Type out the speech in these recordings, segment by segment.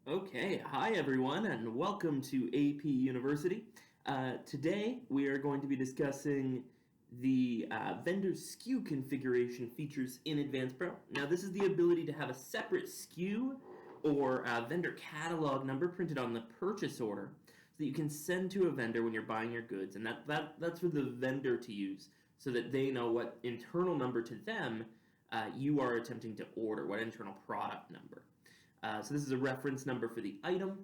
Okay, hi everyone, and welcome to AP University. Today we are going to be discussing the vendor SKU configuration features in AdvancePro. Now, this is the ability to have a separate SKU or vendor catalog number printed on the purchase order so that you can send to a vendor when you're buying your goods, and that's for the vendor to use so that they know what internal number to them you are attempting to order, what internal product number. So this is a reference number for the item.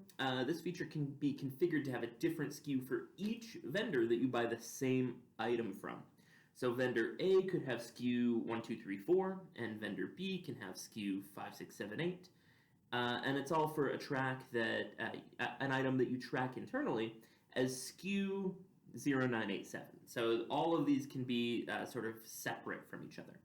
This feature can be configured to have a different SKU for each vendor that you buy the same item from. So vendor A could have SKU 1234, and vendor B can have SKU 5678. And it's all for a track that an item that you track internally as SKU 0987. So all of these can be sort of separate from each other.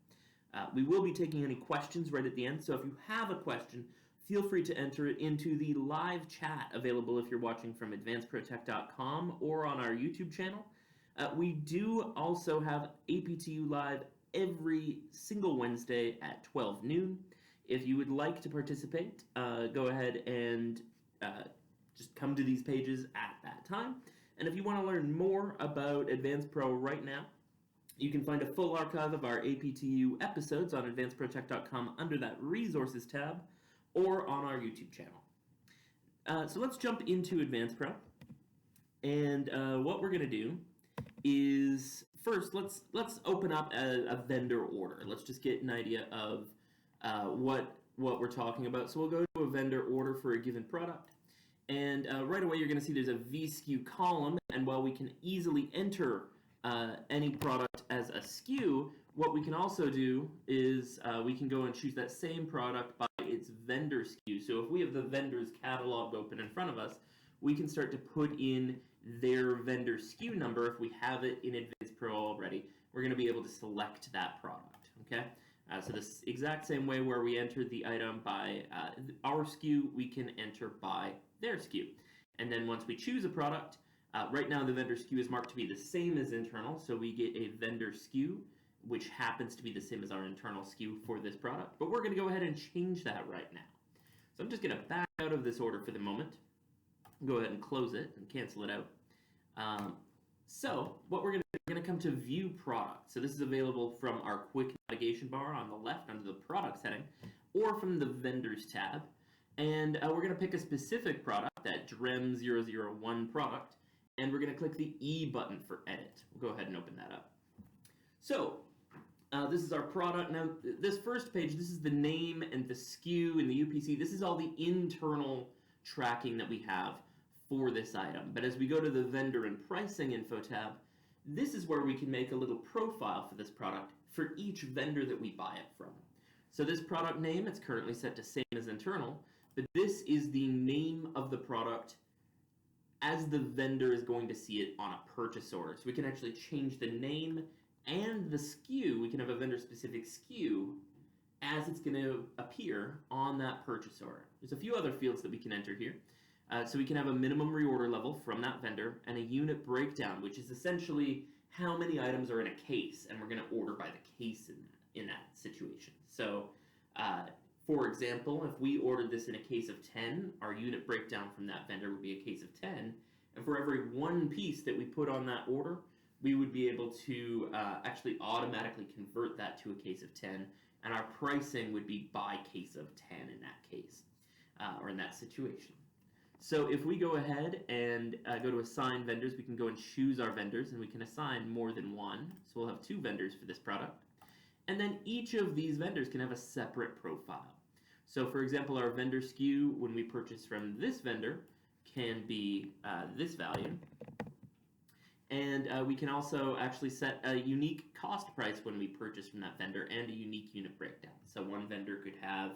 We will be taking any questions right at the end, so if you have a question, feel free to enter it into the live chat available if you're watching from AdvanceProTech.com or on our YouTube channel. We do also have APTU Live every single Wednesday at 12 noon. If you would like to participate, go ahead and just come to these pages at that time. And if you want to learn more about AdvancePro right now, you can find a full archive of our APTU episodes on AdvanceProTech.com under that Resources tab, or on our YouTube channel. So let's jump into AdvancePro. And what we're going to do is, first, let's open up a vendor order. Let's just get an idea of what we're talking about. So we'll go to a vendor order for a given product. And right away, you're going to see there's a VSKU column. And while we can easily enter any product as a SKU, what we can also do is we can go and choose that same product by its vendor SKU. So if we have the vendor's catalog open in front of us, we can start to put in their vendor SKU number. If we have it in AdvancePro already, we're going to be able to select that product. Okay. So this exact same way where we entered the item by our SKU, we can enter by their SKU. And then once we choose a product, right now the vendor SKU is marked to be the same as internal, so we get a vendor SKU, which happens to be the same as our internal SKU for this product. But we're going to go ahead and change that right now. So I'm just going to back out of this order for the moment. Go ahead and close it and cancel it out. So what we're going to do, we're going to come to View Product. So this is available from our quick navigation bar on the left under the Products heading, or from the Vendors tab. And we're going to pick a specific product, that DREM001 product, and we're going to click the E button for Edit. We'll go ahead and open that up. So this is our product. Now, this first page, this is the name and the SKU and the UPC. This is all the internal tracking that we have for this item. But as we go to the vendor and pricing info tab, this is where we can make a little profile for this product for each vendor that we buy it from. So this product name, it's currently set to same as internal, but this is the name of the product as the vendor is going to see it on a purchase order. So we can actually change the name and the SKU. We can have a vendor-specific SKU as it's going to appear on that purchase order. There's a few other fields that we can enter here. So we can have a minimum reorder level from that vendor and a unit breakdown, which is essentially how many items are in a case, and we're going to order by the case in that situation. So for example, if we ordered this in a case of 10, our unit breakdown from that vendor would be a case of 10. And for every one piece that we put on that order, we would be able to actually automatically convert that to a case of 10. And our pricing would be by case of 10 in that case, or in that situation. So if we go ahead and go to Assign Vendors, we can go and choose our vendors, and we can assign more than one. So we'll have 2 vendors for this product. And then each of these vendors can have a separate profile. So for example, our vendor SKU, when we purchase from this vendor, can be this value. And we can also actually set a unique cost price when we purchase from that vendor and a unique unit breakdown. So one vendor could have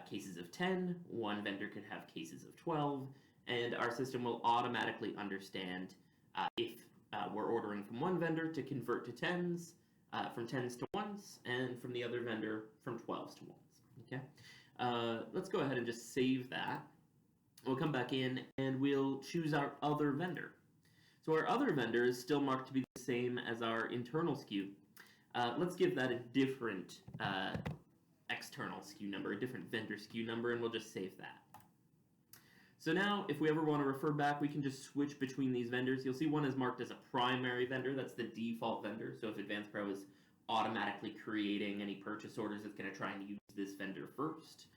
cases of 10, one vendor could have cases of 12, and our system will automatically understand if we're ordering from one vendor to convert to 10s, from 10s to 1s, and from the other vendor from 12s to 1s. Okay. Let's go ahead and just save that. We'll come back in and we'll choose our other vendor. So our other vendor is still marked to be the same as our internal SKU. Let's give that a different external SKU number, a different vendor SKU number, and we'll just save that. So now, if we ever want to refer back, we can just switch between these vendors. You'll see one is marked as a primary vendor. That's the default vendor. So if AdvancePro is automatically creating any purchase orders, it's going to try and use this vendor first.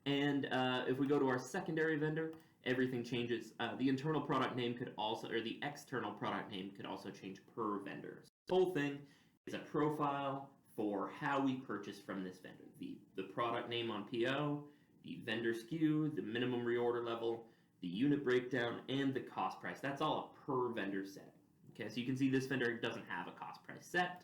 And if we go to our secondary vendor, everything changes. The internal product name could also, or the external product name could also change per vendor. So the whole thing is a profile for how we purchase from this vendor. The product name on PO, the vendor SKU, the minimum reorder level, the unit breakdown, and the cost price. That's all a per vendor setting. Okay, so you can see this vendor doesn't have a cost price set.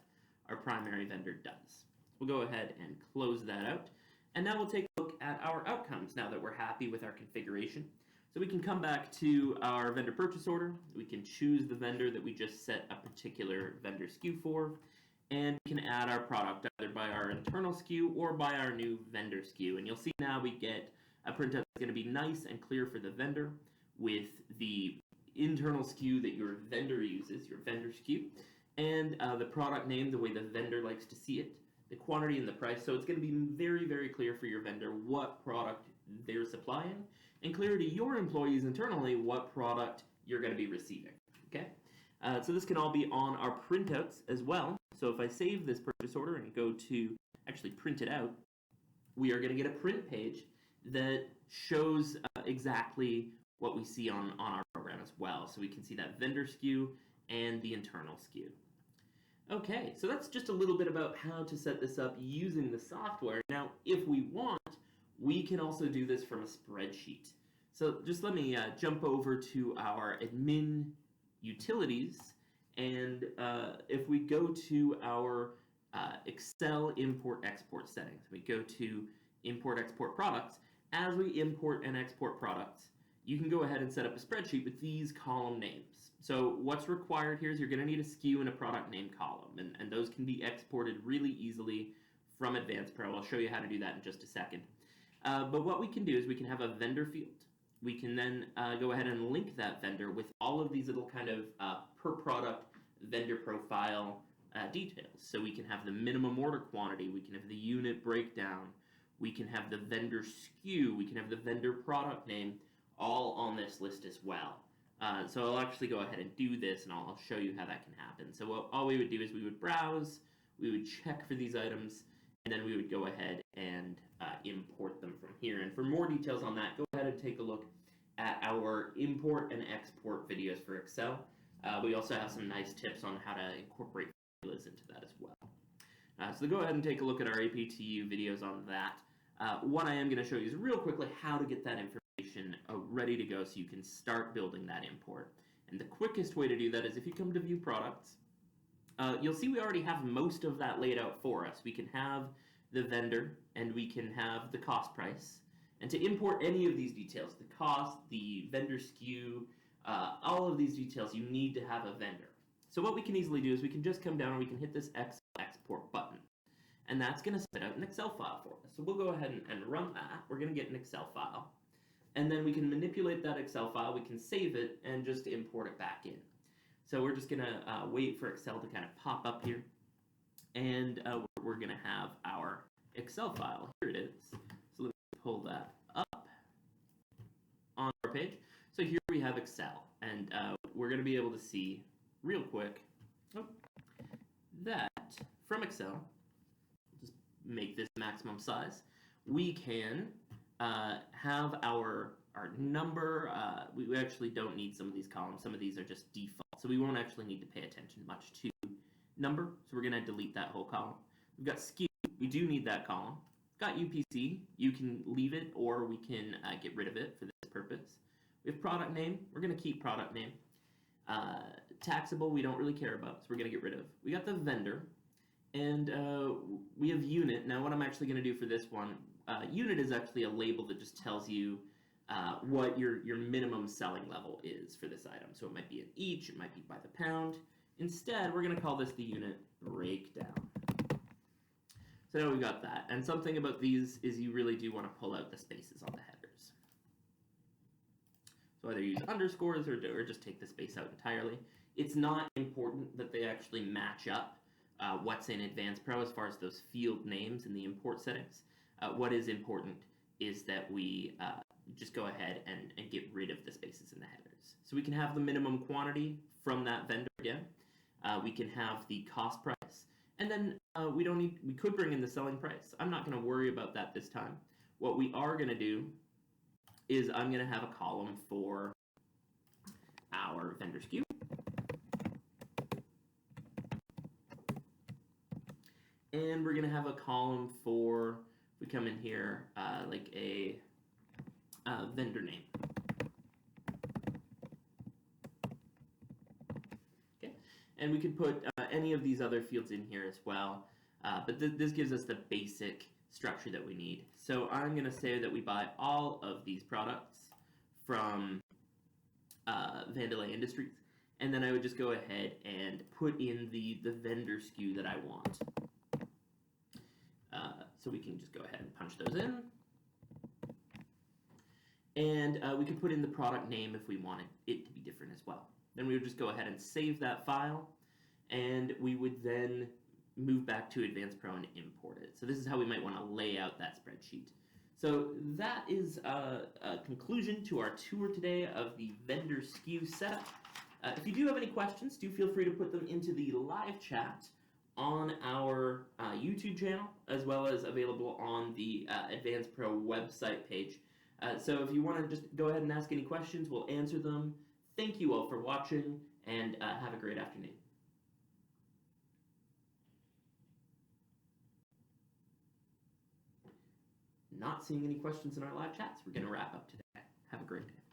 Our primary vendor does. We'll go ahead and close that out. And now we'll take a look at our outcomes now that we're happy with our configuration. So we can come back to our vendor purchase order. We can choose the vendor that we just set a particular vendor SKU for, and we can add our product either by our internal SKU or by our new vendor SKU. And you'll see now we get a printout that's going to be nice and clear for the vendor with the internal SKU that your vendor uses, your vendor SKU, and the product name the way the vendor likes to see it, the quantity and the price. So it's going to be very, very clear for your vendor what product they're supplying, and clear to your employees internally what product you're going to be receiving. Okay, so this can all be on our printouts as well. So if I save this purchase order and go to actually print it out, we are going to get a print page that shows exactly what we see on our program as well. So we can see that vendor SKU and the internal SKU. Okay, so that's just a little bit about how to set this up using the software. Now, if we want, we can also do this from a spreadsheet. So just let me jump over to our admin utilities, and if we go to our Excel import-export settings, we go to import-export products. As we import and export products, you can go ahead and set up a spreadsheet with these column names. So what's required here is you're going to need a SKU and a product name column, and those can be exported really easily from AdvancePro. I'll show you how to do that in just a second. But what we can do is we can have a vendor field. We can then go ahead and link that vendor with all of these little kind of per product vendor profile details. So we can have the minimum order quantity, we can have the unit breakdown, we can have the vendor SKU, we can have the vendor product name, all on this list as well. So I'll actually go ahead and do this, and I'll show you how that can happen. So all we would do is we would browse, we would check for these items, and then we would go ahead and import them from here. And for more details on that, go ahead and take a look at our import and export videos for Excel. We also have some nice tips on how to incorporate formulas into that as well. So go ahead and take a look at our APTU videos on that. What I am going to show you is real quickly how to get that information ready to go so you can start building that import. And the quickest way to do that is if you come to View Products, you'll see we already have most of that laid out for us. We can have the vendor and we can have the cost price. And to import any of these details, the cost, the vendor SKU, all of these details, you need to have a vendor. So what we can easily do is we can just come down and we can hit this export button. And that's going to spit out an Excel file for us. So we'll go ahead and run that. We're going to get an Excel file. And then we can manipulate that Excel file, we can save it, and just import it back in. So we're just going to wait for Excel to kind of pop up here. And we're going to have our Excel file. Here it is. So let me pull that up on our page. So here we have Excel. And we're going to be able to see real quick that from Excel, just make this maximum size, we can have our number. We actually don't need some of these columns. Some of these are just default. So we won't actually need to pay attention much to number. So we're going to delete that whole column. We've got SKU. We do need that column. Got UPC. You can leave it or we can get rid of it for this purpose. We have product name. We're going to keep product name. Taxable, we don't really care about, so we're going to get rid of. We got the vendor. And we have unit. Now what I'm actually going to do for this one, unit is actually a label that just tells you what your minimum selling level is for this item. So it might be an each, it might be by the pound. Instead, we're going to call this the unit breakdown. So now we've got that. And something about these is you really do want to pull out the spaces on the headers. So either use underscores or just take the space out entirely. It's not important that they actually match up what's in AdvancePro as far as those field names in the import settings. What is important is that we just go ahead and get rid of So we can have the minimum quantity from that vendor again. We can have the cost price, and then we could bring in the selling price. I'm not going to worry about that this time. What we are going to do is I'm going to have a column for our vendor SKU. And we're going to have a column for, if we come in here, like a vendor name. Okay, and we could put any of these other fields in here as well, but this gives us the basic structure that we need. So I'm going to say that we buy all of these products from Vandelay Industries, and then I would just go ahead and put in the vendor SKU that I want. So we can just go ahead and punch those in. And we could put in the product name if we wanted it to be different as well. Then we would just go ahead and save that file, and we would then move back to AdvancePro and import it. So this is how we might want to lay out that spreadsheet. So that is a conclusion to our tour today of the vendor SKU setup. If you do have any questions, do feel free to put them into the live chat on our YouTube channel, as well as available on the AdvancePro website page. So if you want to just go ahead and ask any questions, we'll answer them. Thank you all for watching, and have a great afternoon. Not seeing any questions in our live chats, we're going to wrap up today. Have a great day.